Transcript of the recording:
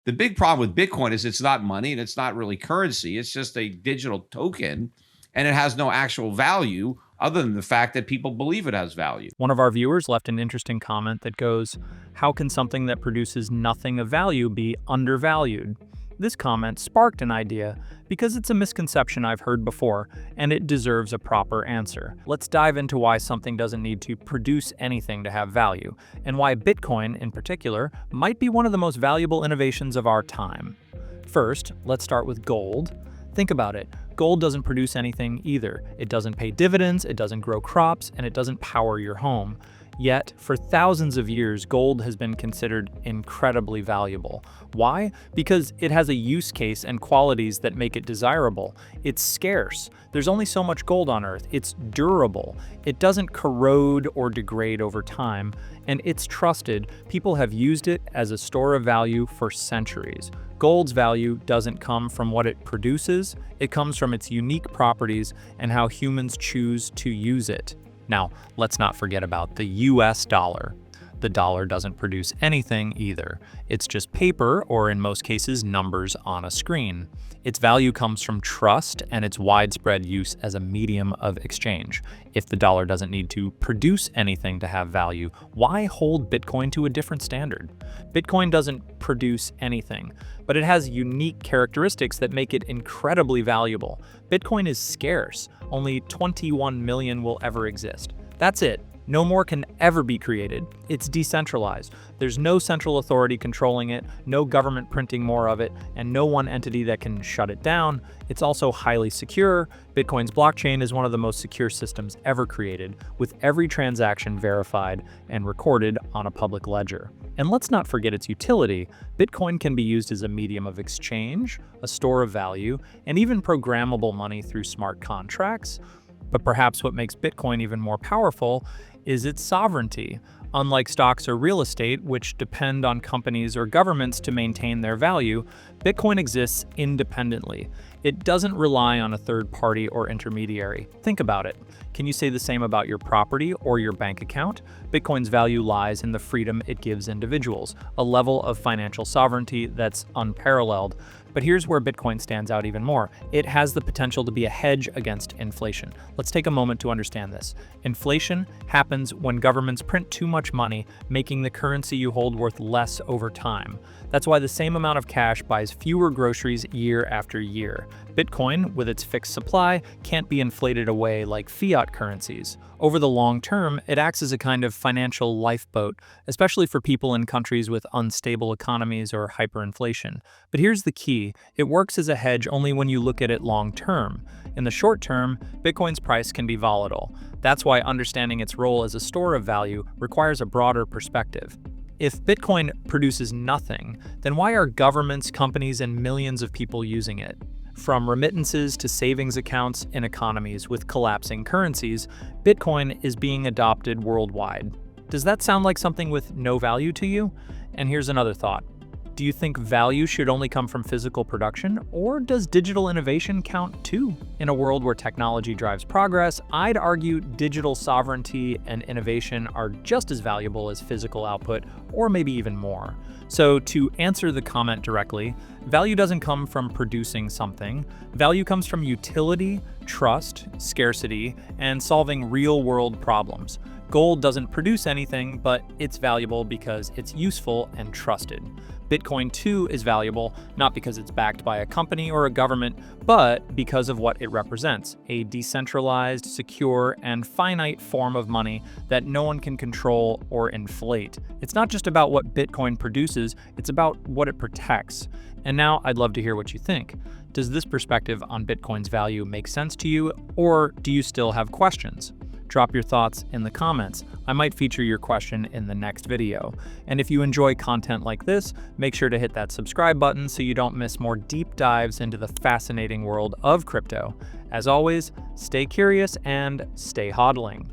The big problem with Bitcoin is it's not money and it's not really currency. It's just a digital token and it has no actual value other than the fact that people believe it has value. One of our viewers left an interesting comment that goes, "How can something that produces nothing of value be undervalued?" This comment sparked an idea because it's a misconception I've heard before, and it deserves a proper answer. Let's dive into why something doesn't need to produce anything to have value, and why Bitcoin, in particular, might be one of the most valuable innovations of our time. First, let's start with gold. Think about it. Gold doesn't produce anything either. It doesn't pay dividends, it doesn't grow crops, and it doesn't power your home. Yet, for thousands of years, gold has been considered incredibly valuable. Why? Because it has a use case and qualities that make it desirable. It's scarce. There's only so much gold on Earth. It's durable. It doesn't corrode or degrade over time, and it's trusted. People have used it as a store of value for centuries. Gold's value doesn't come from what it produces, it comes from its unique properties and how humans choose to use it. Now, let's not forget about the US dollar. The dollar doesn't produce anything either. It's just paper, or in most cases, numbers on a screen. Its value comes from trust and its widespread use as a medium of exchange. If the dollar doesn't need to produce anything to have value, why hold Bitcoin to a different standard? Bitcoin doesn't produce anything, but it has unique characteristics that make it incredibly valuable. Bitcoin is scarce. Only 21 million will ever exist. That's it. No more can ever be created. It's decentralized. There's no central authority controlling it, no government printing more of it, and no one entity that can shut it down. It's also highly secure. Bitcoin's blockchain is one of the most secure systems ever created, with every transaction verified and recorded on a public ledger. And let's not forget its utility. Bitcoin can be used as a medium of exchange, a store of value, and even programmable money through smart contracts. But perhaps what makes Bitcoin even more powerful is its sovereignty. Unlike stocks or real estate, which depend on companies or governments to maintain their value, Bitcoin exists independently. It doesn't rely on a third party or intermediary. Think about it. Can you say the same about your property or your bank account? Bitcoin's value lies in the freedom it gives individuals, a level of financial sovereignty that's unparalleled. But here's where Bitcoin stands out even more. It has the potential to be a hedge against inflation. Let's take a moment to understand this. Inflation happens when governments print too much money, making the currency you hold worth less over time. That's why the same amount of cash buys fewer groceries year after year. Bitcoin, with its fixed supply, can't be inflated away like fiat currencies. Over the long term, it acts as a kind of financial lifeboat, especially for people in countries with unstable economies or hyperinflation. But here's the key. It works as a hedge only when you look at it long term. In the short term, Bitcoin's price can be volatile. That's why understanding its role as a store of value requires a broader perspective. If Bitcoin produces nothing, then why are governments, companies, and millions of people using it? From remittances to savings accounts in economies with collapsing currencies, Bitcoin is being adopted worldwide. Does that sound like something with no value to you? And here's another thought. Do you think value should only come from physical production, or does digital innovation count too? In a world where technology drives progress, I'd argue digital sovereignty and innovation are just as valuable as physical output, or maybe even more. So to answer the comment directly, value doesn't come from producing something. Value comes from utility, trust, scarcity, and solving real-world problems. Gold doesn't produce anything, but it's valuable because it's useful and trusted. Bitcoin too is valuable, not because it's backed by a company or a government, but because of what it represents, a decentralized, secure, and finite form of money that no one can control or inflate. It's not just about what Bitcoin produces, it's about what it protects. And now I'd love to hear what you think. Does this perspective on Bitcoin's value make sense to you, or do you still have questions? Drop your thoughts in the comments. I might feature your question in the next video. And if you enjoy content like this, make sure to hit that subscribe button so you don't miss more deep dives into the fascinating world of crypto. As always, stay curious and stay hodling.